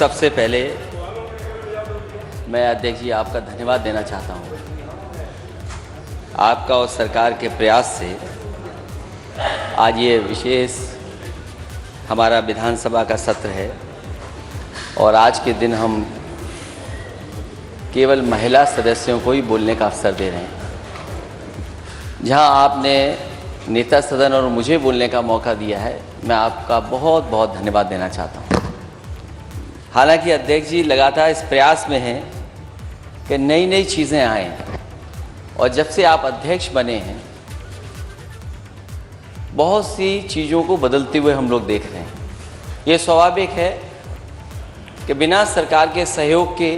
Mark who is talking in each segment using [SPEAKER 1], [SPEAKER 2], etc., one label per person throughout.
[SPEAKER 1] सबसे पहले मैं अध्यक्ष जी आपका धन्यवाद देना चाहता हूँ। आपका और सरकार के प्रयास से आज ये विशेष हमारा विधानसभा का सत्र है और आज के दिन हम केवल महिला सदस्यों को ही बोलने का अवसर दे रहे हैं। जहां आपने नेता सदन और मुझे बोलने का मौका दिया है, मैं आपका बहुत बहुत धन्यवाद देना चाहता हूं। हालांकि अध्यक्ष जी लगातार इस प्रयास में हैं कि नई नई चीज़ें आएँ और जब से आप अध्यक्ष बने हैं बहुत सी चीज़ों को बदलते हुए हम लोग देख रहे हैं। ये स्वाभाविक है कि बिना सरकार के सहयोग के,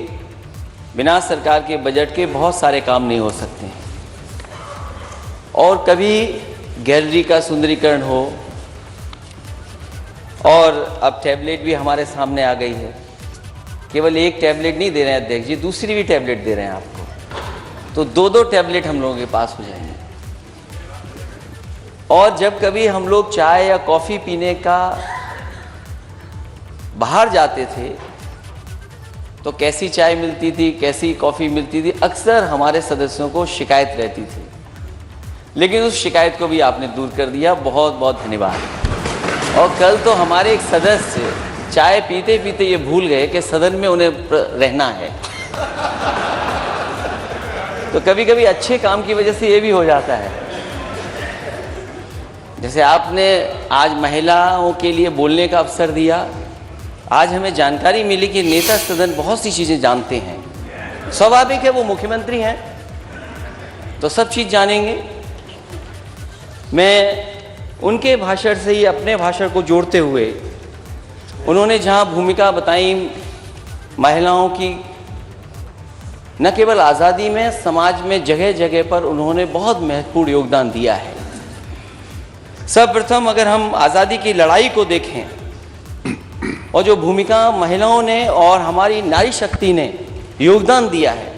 [SPEAKER 1] बिना सरकार के बजट के बहुत सारे काम नहीं हो सकते हैं। और कभी गैलरी का सुंदरीकरण हो, और अब टैबलेट भी हमारे सामने आ गई है। केवल एक टैबलेट नहीं दे रहे हैं अध्यक्ष जी, दूसरी भी टैबलेट दे रहे हैं आपको, तो दो टैबलेट हम लोगों के पास हो जाएंगे। और जब कभी हम लोग चाय या कॉफ़ी पीने का बाहर जाते थे तो कैसी चाय मिलती थी, कैसी कॉफ़ी मिलती थी, अक्सर हमारे सदस्यों को शिकायत रहती थी। लेकिन उस शिकायत को भी आपने दूर कर दिया, बहुत बहुत धन्यवाद। और कल तो हमारे एक सदस्य चाय पीते पीते ये भूल गए कि सदन में उन्हें रहना है। तो कभी कभी अच्छे काम की वजह से ये भी हो जाता है। जैसे आपने आज महिलाओं के लिए बोलने का अवसर दिया, आज हमें जानकारी मिली कि नेता सदन बहुत सी चीज़ें जानते हैं। स्वाभाविक है, वो मुख्यमंत्री हैं तो सब चीज़ जानेंगे। मैं उनके भाषण से ही अपने भाषण को जोड़ते हुए, उन्होंने जहां भूमिका बताई महिलाओं की, न केवल आज़ादी में, समाज में जगह जगह पर उन्होंने बहुत महत्वपूर्ण योगदान दिया है। सर्वप्रथम अगर हम आज़ादी की लड़ाई को देखें और जो भूमिका महिलाओं ने और हमारी नारी शक्ति ने योगदान दिया है,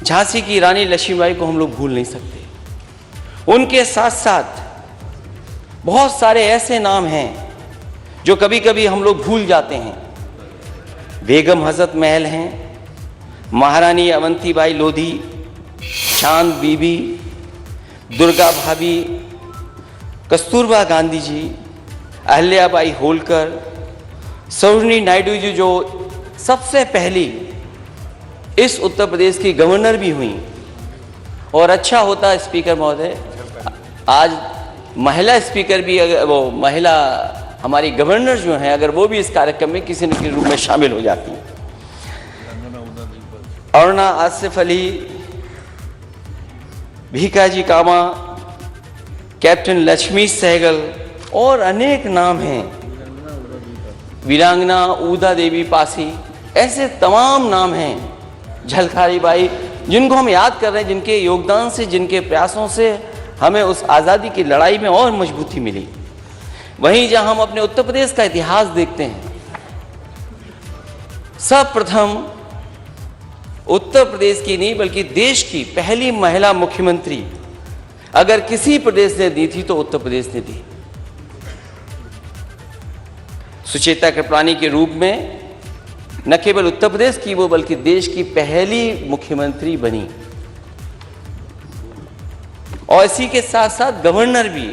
[SPEAKER 1] झांसी की रानी लक्ष्मीबाई को हम लोग भूल नहीं सकते। उनके साथ साथ बहुत सारे ऐसे नाम हैं जो कभी कभी हम लोग भूल जाते हैं। बेगम हजरत महल हैं, महारानी अवंतीबाई लोधी, चांद बीबी, दुर्गा भाभी, कस्तूरबा गांधी जी, अहल्याबाई होलकर, सरोजिनी नायडू जी जो सबसे पहली इस उत्तर प्रदेश की गवर्नर भी हुई। और अच्छा होता स्पीकर महोदय, आज महिला स्पीकर भी, अगर वो महिला हमारी गवर्नर जो हैं, अगर वो भी इस कार्यक्रम में किसी न किसी रूप में शामिल हो जाती हैं। अरुणा आसिफ अली, भीकाजी कामा, कैप्टन लक्ष्मी सहगल और अनेक नाम हैं, वीरांगना उदा देवी पासी, ऐसे तमाम नाम हैं, झलकारी बाई, जिनको हम याद कर रहे हैं, जिनके योगदान से, जिनके प्रयासों से हमें उस आज़ादी की लड़ाई में और मजबूती मिली। वहीं जहां हम अपने उत्तर प्रदेश का इतिहास देखते हैं, सर्वप्रथम उत्तर प्रदेश की नहीं बल्कि देश की पहली महिला मुख्यमंत्री अगर किसी प्रदेश ने दी थी तो उत्तर प्रदेश ने दी। सुचेता कृपलानी के रूप में न केवल उत्तर प्रदेश की वो बल्कि देश की पहली मुख्यमंत्री बनी। और इसी के साथ साथ गवर्नर भी,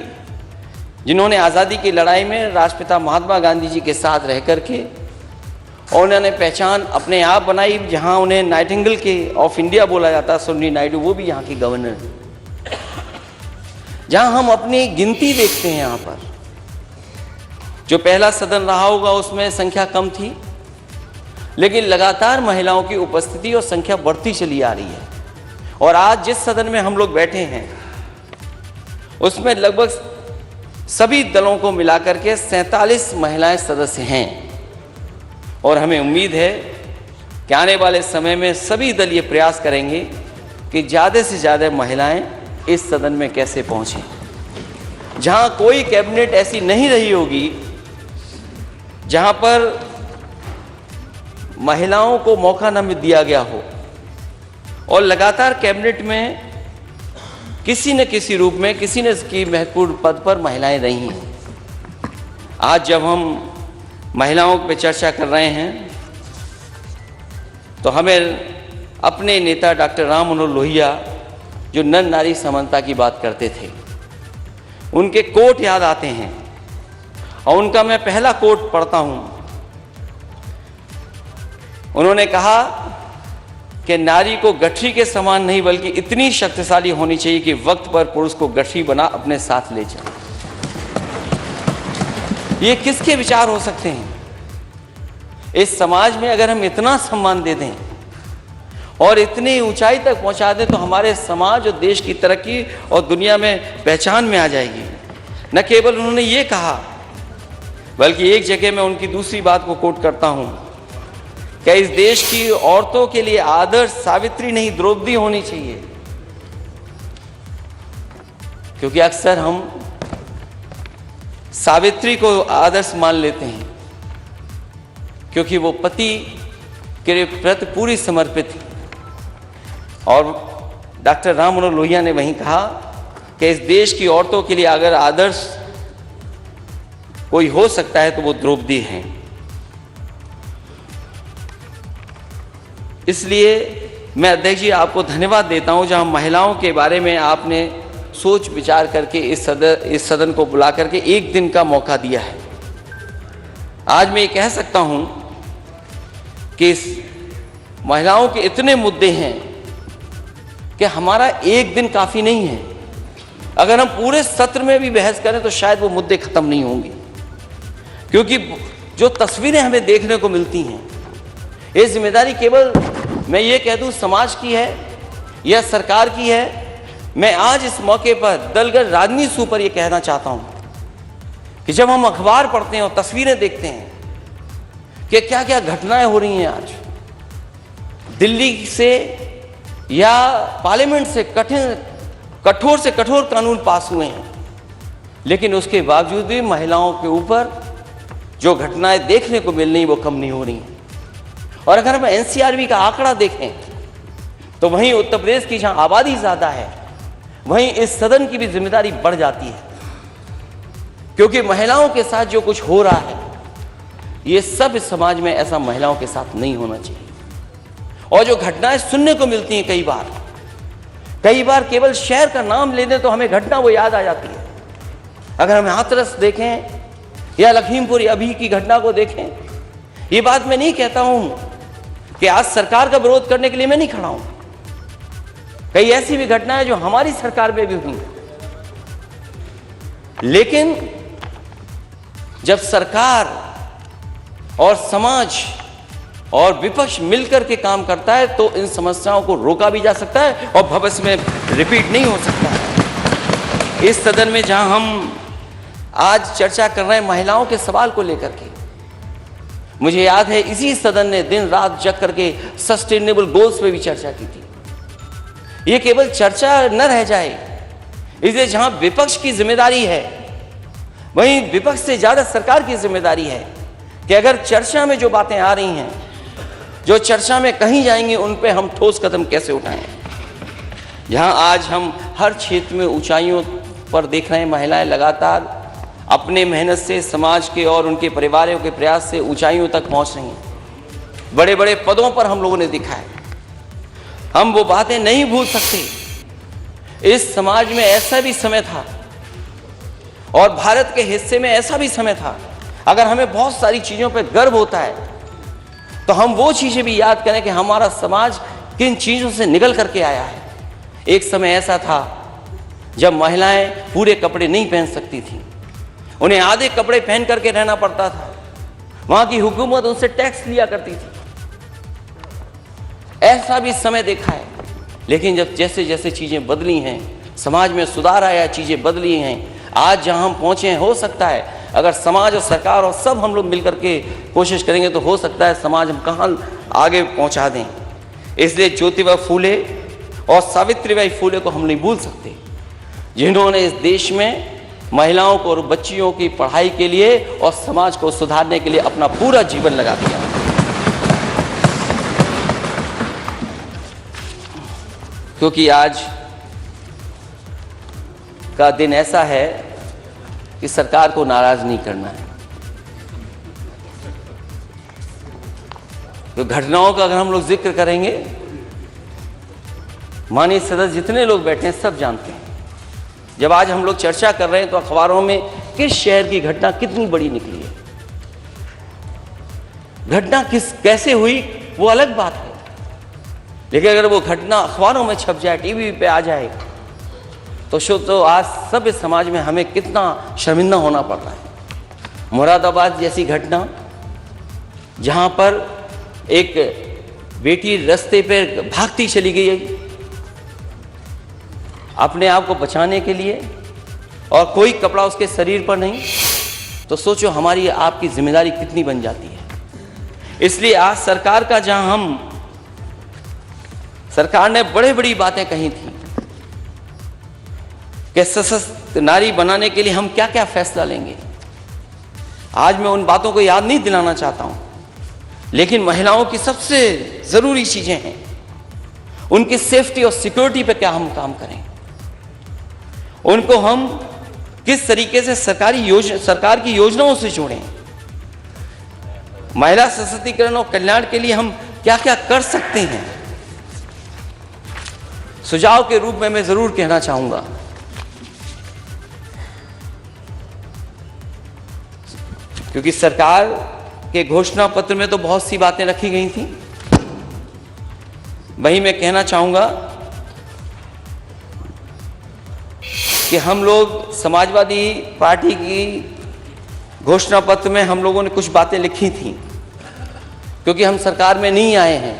[SPEAKER 1] जिन्होंने आज़ादी की लड़ाई में राष्ट्रपिता महात्मा गांधी जी के साथ रह कर के और उन्होंने पहचान अपने आप बनाई। जहां उन्हें नाइटिंगेल के ऑफ इंडिया बोला जाता, सरोजिनी नायडू, वो भी यहाँ की गवर्नर है। जहां हम अपनी गिनती देखते हैं, यहाँ पर जो पहला सदन रहा होगा उसमें संख्या कम थी, लेकिन लगातार महिलाओं की उपस्थिति और संख्या बढ़ती चली आ रही है। और आज जिस सदन में हम लोग बैठे हैं उसमें लगभग सभी दलों को मिलाकर के 47 महिलाएं सदस्य हैं। और हमें उम्मीद है कि आने वाले समय में सभी दल ये प्रयास करेंगे कि ज़्यादा से ज़्यादा महिलाएं इस सदन में कैसे पहुंचें। जहां कोई कैबिनेट ऐसी नहीं रही होगी जहां पर महिलाओं को मौका न दिया गया हो, और लगातार कैबिनेट में किसी न किसी रूप में, किसी न किसी महत्वपूर्ण पद पर महिलाएं रही हैं। आज जब हम महिलाओं पे चर्चा कर रहे हैं तो हमें अपने नेता डॉक्टर राम मनोहर लोहिया जो नर नारी समानता की बात करते थे, उनके कोट याद आते हैं और उनका मैं पहला कोट पढ़ता हूं। उन्होंने कहा कि नारी को गठरी के समान नहीं बल्कि इतनी शक्तिशाली होनी चाहिए कि वक्त पर पुरुष को गठरी बना अपने साथ ले जाए। ये किसके विचार हो सकते हैं? इस समाज में अगर हम इतना सम्मान दे दें और इतनी ऊंचाई तक पहुंचा दें तो हमारे समाज और देश की तरक्की और दुनिया में पहचान में आ जाएगी। न केवल उन्होंने ये कहा बल्कि एक जगह मैं उनकी दूसरी बात को कोट करता हूं कि इस देश की औरतों के लिए आदर्श सावित्री नहीं द्रौपदी होनी चाहिए, क्योंकि अक्सर हम सावित्री को आदर्श मान लेते हैं क्योंकि वो पति के प्रति पूरी समर्पित थी। और डॉक्टर राम मनोहर लोहिया ने वहीं कहा कि इस देश की औरतों के लिए अगर आदर्श कोई हो सकता है तो वो द्रौपदी हैं। इसलिए मैं अध्यक्ष जी आपको धन्यवाद देता हूं जहां महिलाओं के बारे में आपने सोच विचार करके इस सदन को बुला करके एक दिन का मौका दिया है। आज मैं ये कह सकता हूं कि इस महिलाओं के इतने मुद्दे हैं कि हमारा एक दिन काफ़ी नहीं है। अगर हम पूरे सत्र में भी बहस करें तो शायद वो मुद्दे खत्म नहीं होंगे, क्योंकि जो तस्वीरें हमें देखने को मिलती हैं, ये जिम्मेदारी केवल मैं ये कह दूं समाज की है या सरकार की है। मैं आज इस मौके पर दलगत राजनीति से ऊपर ये कहना चाहता हूं कि जब हम अखबार पढ़ते हैं और तस्वीरें देखते हैं कि क्या क्या घटनाएं हो रही हैं आज दिल्ली से या पार्लियामेंट से कठोर से कठोर कानून पास हुए हैं, लेकिन उसके बावजूद भी महिलाओं के ऊपर जो घटनाएं देखने को मिल रही वो कम नहीं हो रही हैं। और अगर हम एनसीआरबी का आंकड़ा देखें तो वहीं उत्तर प्रदेश की जहां आबादी ज्यादा है वहीं इस सदन की भी जिम्मेदारी बढ़ जाती है, क्योंकि महिलाओं के साथ जो कुछ हो रहा है ये सब इस समाज में ऐसा महिलाओं के साथ नहीं होना चाहिए। और जो घटनाएं सुनने को मिलती हैं कई बार केवल शहर का नाम ले दें तो हमें घटना वो याद आ जाती है। अगर हम हाथरस देखें या लखीमपुर अभी की घटना को देखें, ये बात मैं नहीं कहता हूं कि आज सरकार का विरोध करने के लिए मैं नहीं खड़ा हूं। कई ऐसी भी घटनाएं जो हमारी सरकार में भी हुई, लेकिन जब सरकार और समाज और विपक्ष मिलकर के काम करता है तो इन समस्याओं को रोका भी जा सकता है और भविष्य में रिपीट नहीं हो सकता है। इस सदन में जहां हम आज चर्चा कर रहे हैं महिलाओं के सवाल को लेकर के, मुझे याद है इसी सदन ने दिन रात जग करके सस्टेनेबल गोल्स पे भी चर्चा की थी। ये केवल चर्चा न रह जाए, इसलिए जहां विपक्ष की जिम्मेदारी है वहीं विपक्ष से ज्यादा सरकार की जिम्मेदारी है कि अगर चर्चा में जो बातें आ रही हैं, जो चर्चा में कहीं जाएंगी, उन पे हम ठोस कदम कैसे उठाएं। जहां आज हम हर क्षेत्र में ऊंचाइयों पर देख रहे हैं महिलाएं लगातार अपने मेहनत से समाज के और उनके परिवारों के प्रयास से ऊंचाइयों तक पहुंच रही हैं। बड़े बड़े पदों पर हम लोगों ने देखा है। हम वो बातें नहीं भूल सकते। इस समाज में ऐसा भी समय था और भारत के हिस्से में ऐसा भी समय था, अगर हमें बहुत सारी चीज़ों पर गर्व होता है तो हम वो चीज़ें भी याद करें कि हमारा समाज किन चीज़ों से निकल करके आया है। एक समय ऐसा था जब महिलाएं पूरे कपड़े नहीं पहन सकती थीं, उन्हें आधे कपड़े पहन करके रहना पड़ता था। वहाँ की हुकूमत उनसे टैक्स लिया करती थी। ऐसा भी समय देखा है, लेकिन जब जैसे जैसे चीज़ें बदली हैं, समाज में सुधार आया, चीज़ें बदली हैं, आज जहाँ हम पहुँचे हैं, हो सकता है अगर समाज और सरकार और सब हम लोग मिलकर के कोशिश करेंगे तो हो सकता है समाज हम कहाँ आगे पहुँचा दें। इसलिए ज्योतिबा फूले और सावित्रीबाई फूले को हम नहीं भूल सकते, जिन्होंने इस देश में महिलाओं को और बच्चियों की पढ़ाई के लिए और समाज को सुधारने के लिए अपना पूरा जीवन लगा दिया। क्योंकि आज का दिन ऐसा है कि सरकार को नाराज नहीं करना है। तो घटनाओं का अगर हम लोग जिक्र करेंगे, माननीय सदस्य जितने लोग बैठे हैं सब जानते हैं। जब आज हम लोग चर्चा कर रहे हैं तो अखबारों में किस शहर की घटना कितनी बड़ी निकली है, घटना कैसे हुई वो अलग बात है, लेकिन अगर वो घटना अखबारों में छप जाए, टीवी पे आ जाए, तो आज सभ्य समाज में हमें कितना शर्मिंदा होना पड़ रहा है। मुरादाबाद जैसी घटना, जहां पर एक बेटी रास्ते पे भागती चली गई अपने आप को बचाने के लिए, और कोई कपड़ा उसके शरीर पर नहीं, तो सोचो हमारी आपकी जिम्मेदारी कितनी बन जाती है। इसलिए आज सरकार का सरकार ने बड़ी बातें कही थी कि सशक्त नारी बनाने के लिए हम क्या क्या फैसला लेंगे। आज मैं उन बातों को याद नहीं दिलाना चाहता हूं, लेकिन महिलाओं की सबसे जरूरी चीजें हैं, उनकी सेफ्टी और सिक्योरिटी पे क्या हम काम करें, उनको हम किस तरीके से सरकार की योजनाओं से जोड़ें, महिला सशक्तिकरण और कल्याण के लिए हम क्या क्या कर सकते हैं। सुझाव के रूप में मैं जरूर कहना चाहूंगा, क्योंकि सरकार के घोषणा पत्र में तो बहुत सी बातें रखी गई थी, वही मैं कहना चाहूंगा कि हम लोग समाजवादी पार्टी की घोषणा पत्र में हम लोगों ने कुछ बातें लिखी थी, क्योंकि हम सरकार में नहीं आए हैं,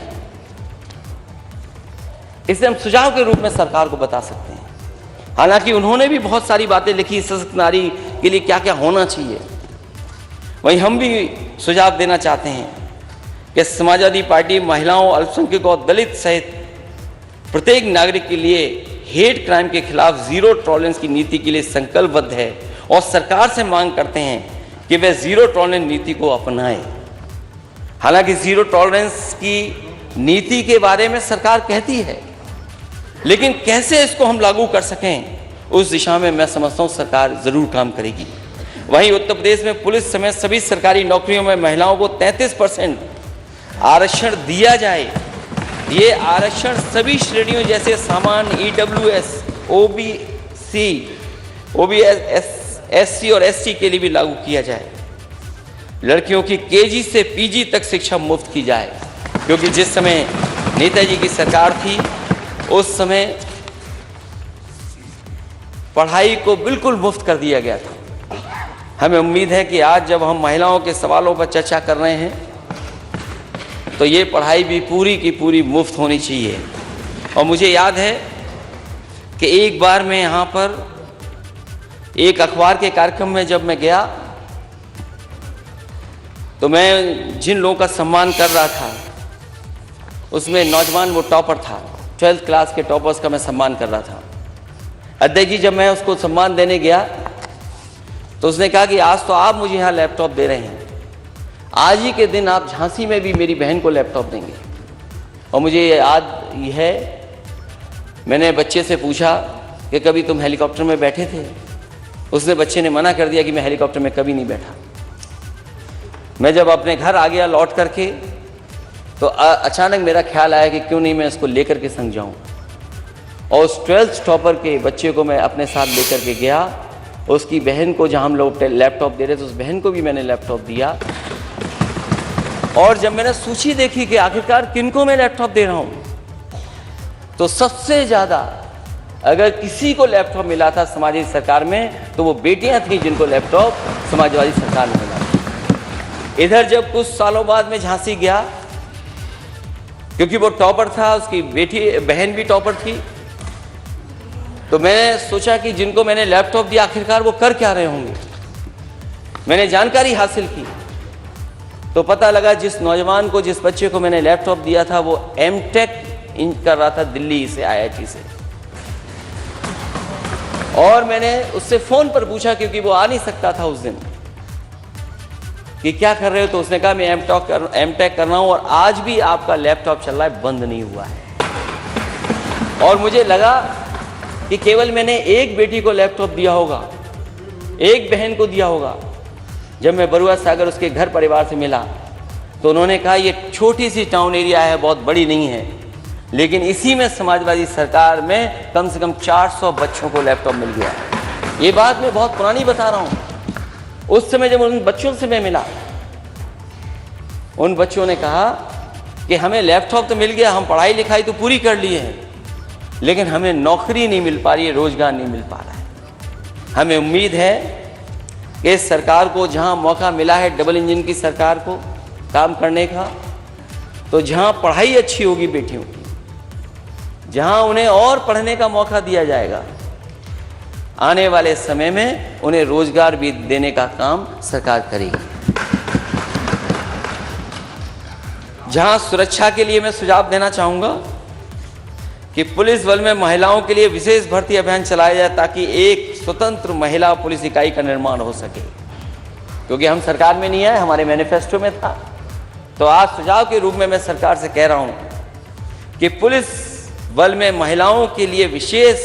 [SPEAKER 1] इसलिए हम सुझाव के रूप में सरकार को बता सकते हैं। हालांकि उन्होंने भी बहुत सारी बातें लिखी सशक्त नारी के लिए क्या क्या होना चाहिए, वहीं हम भी सुझाव देना चाहते हैं कि समाजवादी पार्टी महिलाओं, अल्पसंख्यकों और दलित सहित प्रत्येक नागरिक के लिए हेट क्राइम के खिलाफ जीरो टॉलरेंस की नीति के लिए संकल्पबद्ध है, और सरकार से मांग करते हैं कि वे जीरो टॉलरेंस नीति को अपनाएं। हालांकि जीरो टॉलरेंस की नीति के बारे में सरकार कहती है, लेकिन कैसे इसको हम लागू कर सकें, उस दिशा में मैं समझता हूं सरकार जरूर काम करेगी। वहीं उत्तर प्रदेश में पुलिस समेत सभी सरकारी नौकरियों में महिलाओं को 33% आरक्षण दिया जाए। ये आरक्षण सभी श्रेणियों जैसे सामान्य, EWS, OBC, SC और ST के लिए भी लागू किया जाए। लड़कियों की KG से PG तक शिक्षा मुफ्त की जाए, क्योंकि जिस समय नेताजी की सरकार थी उस समय पढ़ाई को बिल्कुल मुफ्त कर दिया गया था। हमें उम्मीद है कि आज जब हम महिलाओं के सवालों पर चर्चा कर रहे हैं तो ये पढ़ाई भी पूरी की पूरी मुफ्त होनी चाहिए। और मुझे याद है कि एक बार मैं यहाँ पर एक अखबार के कार्यक्रम में जब मैं गया तो मैं जिन लोगों का सम्मान कर रहा था उसमें नौजवान वो टॉपर था, 12th क्लास के टॉपर्स का मैं सम्मान कर रहा था। अध्यक्ष जी जब मैं उसको सम्मान देने गया तो उसने कहा कि आज तो आप मुझे यहाँ लैपटॉप दे रहे हैं, आज ही के दिन आप झांसी में भी मेरी बहन को लैपटॉप देंगे। और मुझे याद है मैंने बच्चे से पूछा कि कभी तुम हेलीकॉप्टर में बैठे थे? उसने बच्चे ने मना कर दिया कि मैं हेलीकॉप्टर में कभी नहीं बैठा। मैं जब अपने घर आ गया लौट करके तो अचानक मेरा ख्याल आया कि क्यों नहीं मैं इसको लेकर के संग जाऊं, और उस 12th टॉपर के बच्चे को मैं अपने साथ लेकर के गया। उसकी बहन को जहां हम लोग लैपटॉप दे रहे थे उस बहन को भी मैंने लैपटॉप दिया। और जब मैंने सूची देखी कि आखिरकार किनको मैं लैपटॉप दे रहा हूं, तो सबसे ज़्यादा अगर किसी को लैपटॉप मिला था समाजवादी सरकार में तो वो बेटियां थीं जिनको लैपटॉप समाजवादी सरकार में मिला। इधर जब कुछ सालों बाद में झांसी गया, क्योंकि वो टॉपर था, उसकी बहन भी टॉपर थी, तो मैंने सोचा कि जिनको मैंने लैपटॉप दिया आखिरकार वो कर क्या रहे होंगे। मैंने जानकारी हासिल की तो पता लगा जिस नौजवान को, जिस बच्चे को मैंने लैपटॉप दिया था वो M.Tech कर रहा था दिल्ली से, IIT से। और मैंने उससे फोन पर पूछा क्योंकि वो आ नहीं सकता था उस दिन कि क्या कर रहे हो, तो उसने कहा मैं M.Tech कर रहा हूं और आज भी आपका लैपटॉप चल रहा है, बंद नहीं हुआ है। और मुझे लगा कि केवल मैंने एक बेटी को लैपटॉप दिया होगा, एक बहन को दिया होगा। जब मैं बरुआ सागर उसके घर परिवार से मिला तो उन्होंने कहा ये छोटी सी टाउन एरिया है, बहुत बड़ी नहीं है, लेकिन इसी में समाजवादी सरकार में कम से कम 400 बच्चों को लैपटॉप मिल गया। ये बात मैं बहुत पुरानी बता रहा हूँ। उस समय जब उन बच्चों से मैं मिला, उन बच्चों ने कहा कि हमें लैपटॉप तो मिल गया, हम पढ़ाई लिखाई तो पूरी कर लिए हैं, लेकिन हमें नौकरी नहीं मिल पा रही है, रोजगार नहीं मिल पा रहा है। हमें उम्मीद है कि इस सरकार को जहां मौका मिला है, डबल इंजन की सरकार को काम करने का, तो जहां पढ़ाई अच्छी होगी बेटियों की, जहां उन्हें और पढ़ने का मौका दिया जाएगा, आने वाले समय में उन्हें रोजगार भी देने का काम सरकार करेगी। जहां सुरक्षा के लिए मैं सुझाव देना चाहूंगा कि पुलिस बल में महिलाओं के लिए विशेष भर्ती अभियान चलाया जाए ताकि एक स्वतंत्र महिला पुलिस इकाई का निर्माण हो सके, क्योंकि हम सरकार में नहीं आए, हमारे मैनिफेस्टो में था। तो आज सुझाव के रूप में मैं सरकार से कह रहा हूं कि पुलिस बल में महिलाओं के लिए विशेष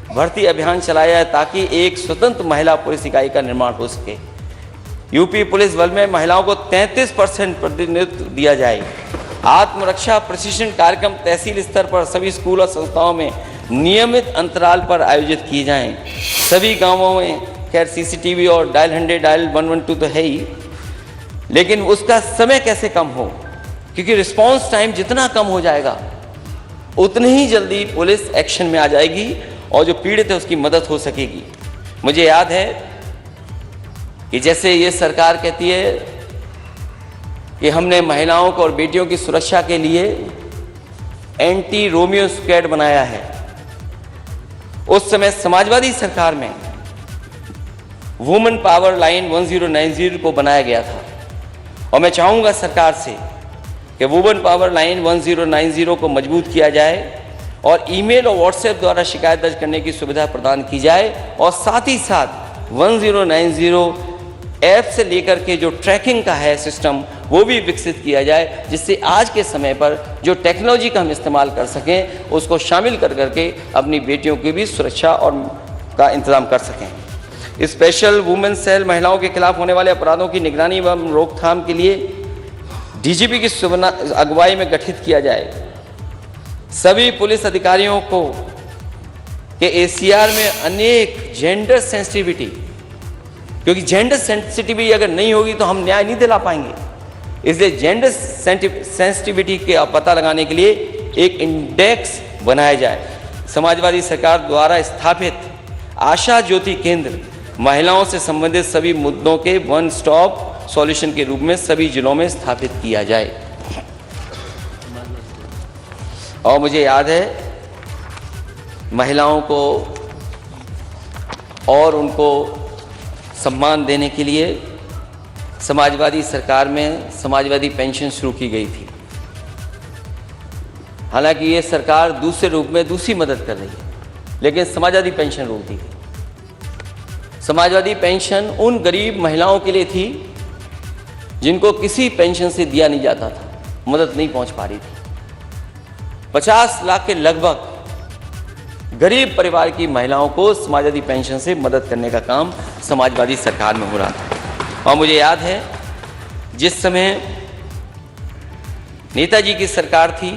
[SPEAKER 1] भर्ती अभियान चलाया जाए ताकि एक स्वतंत्र महिला पुलिस इकाई का निर्माण हो सके। यूपी पुलिस बल में महिलाओं को 33% प्रतिनिधित्व दिया जाए। आत्मरक्षा प्रशिक्षण कार्यक्रम तहसील स्तर पर सभी स्कूल और संस्थाओं में नियमित अंतराल पर आयोजित किए जाएं। सभी गांवों में खैर सीसीटीवी और डायल 100 डायल 112 तो है ही, लेकिन उसका समय कैसे कम हो, क्योंकि रिस्पांस टाइम जितना कम हो जाएगा उतनी ही जल्दी पुलिस एक्शन में आ जाएगी और जो पीड़ित है उसकी मदद हो सकेगी। मुझे याद है कि जैसे ये सरकार कहती है कि हमने महिलाओं को और बेटियों की सुरक्षा के लिए एंटी रोमियो स्क्वाड बनाया है, उस समय समाजवादी सरकार में वुमेन पावर लाइन 1090 को बनाया गया था। और मैं चाहूंगा सरकार से कि वुमेन पावर लाइन 1090 को मजबूत किया जाए और ईमेल और व्हाट्सएप द्वारा शिकायत दर्ज करने की सुविधा प्रदान की जाए, और साथ ही साथ 1090 ऐप से लेकर के जो ट्रैकिंग का है सिस्टम वो भी विकसित किया जाए, जिससे आज के समय पर जो टेक्नोलॉजी का हम इस्तेमाल कर सकें उसको शामिल कर करके अपनी बेटियों की भी सुरक्षा और का इंतजाम कर सकें। स्पेशल वुमेन सेल महिलाओं के खिलाफ होने वाले अपराधों की निगरानी एवं रोकथाम के लिए डीजीपी की अगुवाई में गठित किया जाए। सभी पुलिस अधिकारियों को के एसीआर में अनेक जेंडर सेंसिटिविटी, क्योंकि जेंडर सेंसिटिविटी अगर नहीं होगी तो हम न्याय नहीं दिला पाएंगे, इसलिए जेंडर सेंसिटिविटी के पता लगाने के लिए एक इंडेक्स बनाया जाए। समाजवादी सरकार द्वारा स्थापित आशा ज्योति केंद्र महिलाओं से संबंधित सभी मुद्दों के वन स्टॉप सॉल्यूशन के रूप में सभी जिलों में स्थापित किया जाए। और मुझे याद है महिलाओं को और उनको सम्मान देने के लिए समाजवादी सरकार में समाजवादी पेंशन शुरू की गई थी। हालांकि ये सरकार दूसरे रूप में दूसरी मदद कर रही है, लेकिन समाजवादी पेंशन रोक दी गई। समाजवादी पेंशन उन गरीब महिलाओं के लिए थी जिनको किसी पेंशन से दिया नहीं जाता था, मदद नहीं पहुंच पा रही थी। 50 लाख के लगभग गरीब परिवार की महिलाओं को समाजवादी पेंशन से मदद करने का काम समाजवादी सरकार में हो रहा था। और मुझे याद है जिस समय नेताजी की सरकार थी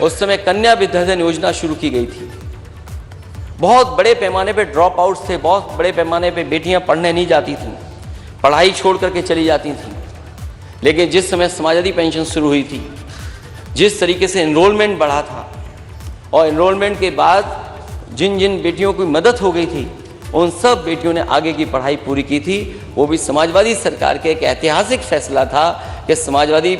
[SPEAKER 1] उस समय कन्या विद्याधन योजना शुरू की गई थी। बहुत बड़े पैमाने पे ड्रॉप आउट्स थे, बहुत बड़े पैमाने पे बेटियां पढ़ने नहीं जाती थीं, पढ़ाई छोड़ करके चली जाती थीं। लेकिन जिस समय समाजवादी पेंशन शुरू हुई थी, जिस तरीके से एनरोलमेंट बढ़ा था और एनरोलमेंट के बाद जिन जिन बेटियों की मदद हो गई थी उन सब बेटियों ने आगे की पढ़ाई पूरी की थी। वो भी समाजवादी सरकार के एक ऐतिहासिक फैसला था कि समाजवादी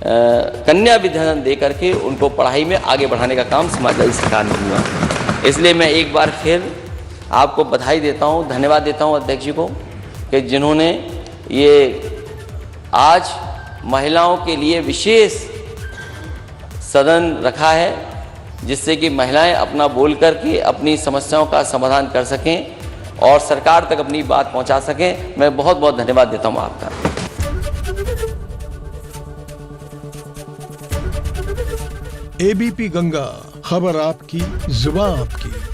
[SPEAKER 1] कन्या विद्याधन दे करके उनको पढ़ाई में आगे बढ़ाने का काम समाजवादी सरकार ने हुआ। इसलिए मैं एक बार फिर आपको बधाई देता हूँ, धन्यवाद देता हूँ अध्यक्ष जी को कि जिन्होंने ये आज महिलाओं के लिए विशेष सदन रखा है, जिससे कि महिलाएं अपना बोल करके अपनी समस्याओं का समाधान कर सकें और सरकार तक अपनी बात पहुंचा सकें। मैं बहुत बहुत धन्यवाद देता हूं आपका।
[SPEAKER 2] एबीपी गंगा, खबर आपकी, जुबान आपकी।